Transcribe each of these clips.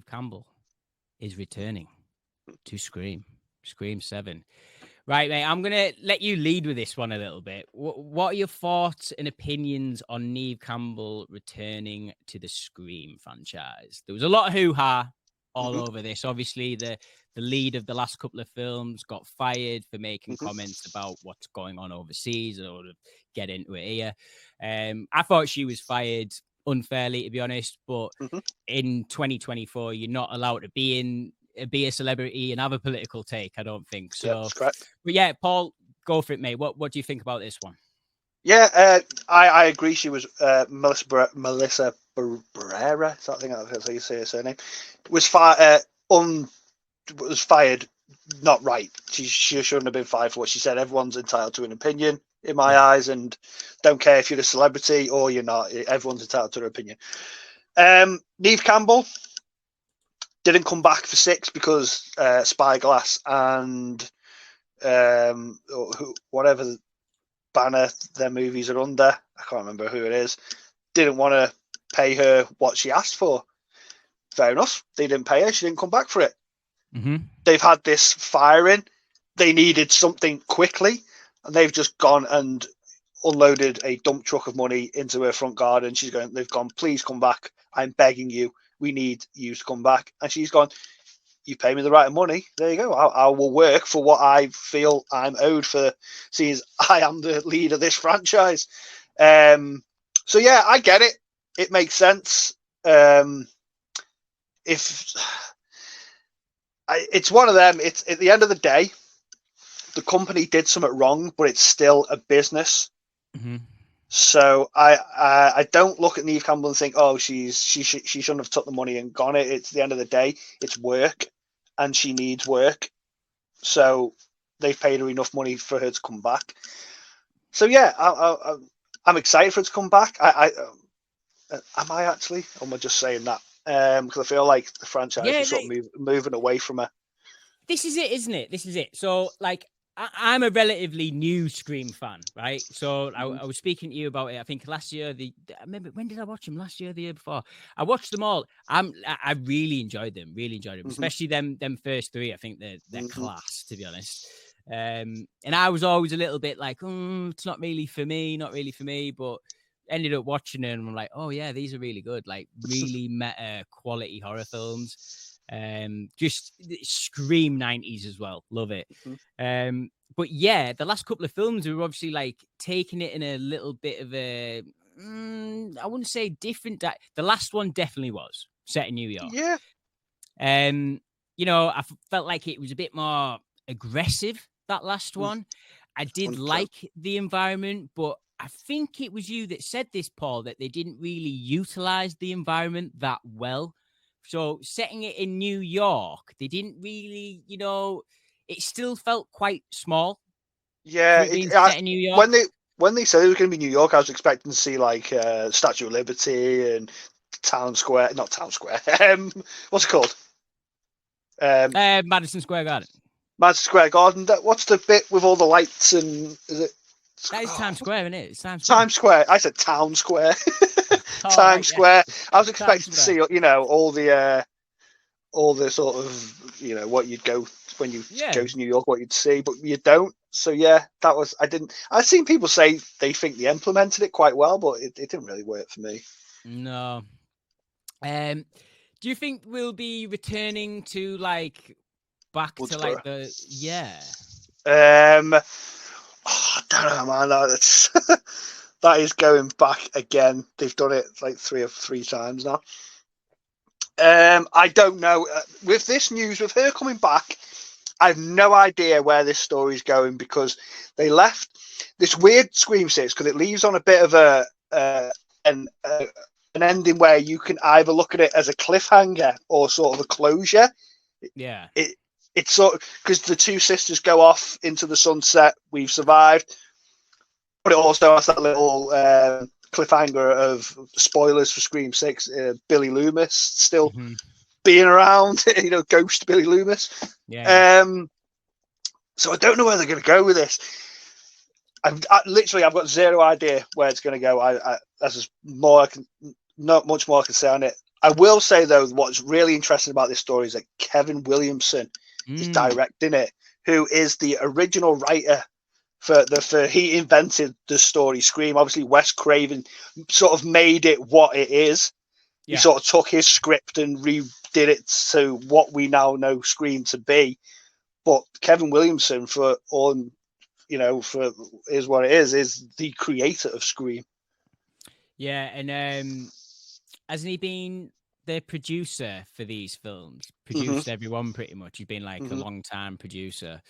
Neve Campbell is returning to Scream 7. Right, mate, I'm going to let you lead with this one a little bit. What are your thoughts and opinions on Neve Campbell returning to the Scream franchise? There was a lot of hoo-ha all over this. Obviously, the lead of the last couple of films got fired for making comments about what's going on overseas, or to get into it here. I thought she was fired unfairly, to be honest, but in 2024, you're not allowed to be a celebrity and have a political take, I don't think so. Yeah, that's correct. But yeah, Paul, go for it, mate. What do you think about this one? Yeah, I agree. She was Melissa Barrera. I think that's how you say her surname. Was fired. Not right. She shouldn't have been fired for what she said. Everyone's entitled to an opinion, in my eyes, and don't care if you're a celebrity or you're not. Everyone's entitled to their opinion. Neve Campbell didn't come back for 6 because Spyglass and whatever banner their movies are under, I can't remember who it is, didn't want to pay her what she asked for. Fair enough. They didn't pay her. She didn't come back for it. They've had this firing. They needed something quickly, and they've just gone and unloaded a dump truck of money into her front garden. They've gone, please come back. I'm begging you. We need you to come back. And she's gone, you pay me the right money. There you go. I will work for what I feel I'm owed for, seeing I am the lead of this franchise. So yeah, I get it. It makes sense. It's one of them. It's at the end of the day, the company did something wrong, but it's still a business. So I don't look at Neve Campbell and think, oh, she shouldn't have took the money and gone. It's the end of the day, it's work, and she needs work. So they've paid her enough money for her to come back. So yeah, I'm excited for her to come back. Am I actually? Or am I just saying that? Because I feel like the franchise is sort of moving away from her. This is it, isn't it? This is it. So, like, I'm a relatively new Scream fan, right? So I was speaking to you about it. I think last year. I remember, when did I watch them? Last year, the year before. I watched them all. I really enjoyed them. Really enjoyed them, especially them first 3. I think they're class, to be honest. And I was always a little bit like, it's not really for me, but ended up watching it and I'm like, oh yeah, these are really good, like really meta quality horror films. Just Scream 90s as well, love it. But yeah, the last couple of films were obviously like taking it in a little bit of a I wouldn't say different. The last one definitely was set in New York. Yeah. You know, I felt like it was a bit more aggressive, that last one. I did 100%. Like the environment, but I think it was you that said this, Paul, that they didn't really utilize the environment that well. So setting it in New York, they didn't really, you know, it still felt quite small. Yeah, set in New York. When they said it was going to be New York, I was expecting to see like Statue of Liberty and Town Square. Not Town Square. What's it called? Madison Square Garden. Madison Square Garden. What's the bit with all the lights and is it? That is Times Square, isn't it? It's Times Square. I said Town Square. Times Square. I was expecting to see, you know, all the sort of, you know, what you'd go when you go to New York, what you'd see, but you don't. So yeah, I've seen people say they think they implemented it quite well, but it didn't really work for me. No. Do you think we'll be returning to like back to like the I don't know, man. That is going back again. They've done it like three times now. I don't know. With this news, with her coming back, I have no idea where this story's going, because they left this weird Scream 6 because it leaves on a bit of an ending where you can either look at it as a cliffhanger or sort of a closure. Yeah. It's sort of because the two sisters go off into the sunset. We've survived, but it also has that little cliffhanger of spoilers for Scream 6. Billy Loomis still being around, you know, ghost Billy Loomis. Yeah. So I don't know where they're going to go with this. I've got zero idea where it's going to go. That's just more. Not much more I can say on it. I will say though, what's really interesting about this story is that Kevin Williamson is directing it, who is the original writer for he invented the story Scream. Obviously, Wes Craven sort of made it what it is. Yeah. He sort of took his script and redid it to what we now know Scream to be. But Kevin Williamson, for all for is what it is the creator of Scream. Yeah, and hasn't he been the producer for these films? Produced everyone pretty much. He's been like a long time producer.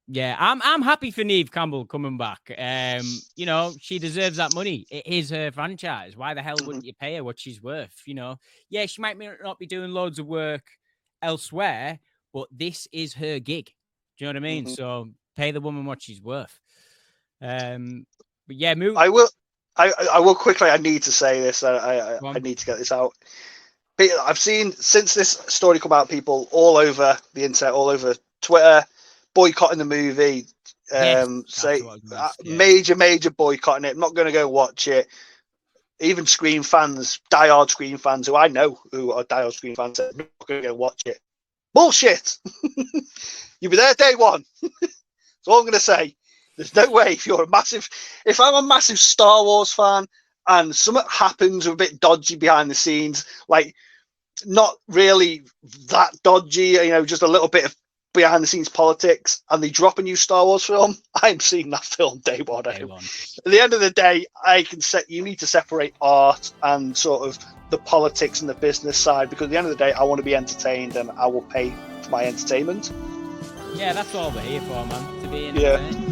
Yeah, I'm happy for Neve Campbell coming back. She deserves that money. It is her franchise. Why the hell wouldn't you pay her what she's worth? Yeah, she might not be doing loads of work elsewhere, but this is her gig. Do you know what I mean? So pay the woman what she's worth. But yeah, I will quickly. I need to say this. I need to get this out. I've seen since this story come out, people all over the internet, all over Twitter, boycotting the movie. Major boycotting it. I'm not going to go watch it. Even Scream fans, diehard Scream fans, who I know who are diehard Scream fans, I'm not going to go watch it. Bullshit. You'll be there day one. That's all I'm going to say. There's no way if I'm a massive Star Wars fan and something happens a bit dodgy behind the scenes, like not really that dodgy, just a little bit of behind the scenes politics, and they drop a new Star Wars film, I'm seeing that film day one. At the end of the day, you need to separate art and sort of the politics and the business side, because at the end of the day, I want to be entertained and I will pay for my entertainment. Yeah, that's all we're here for, man. To be entertained.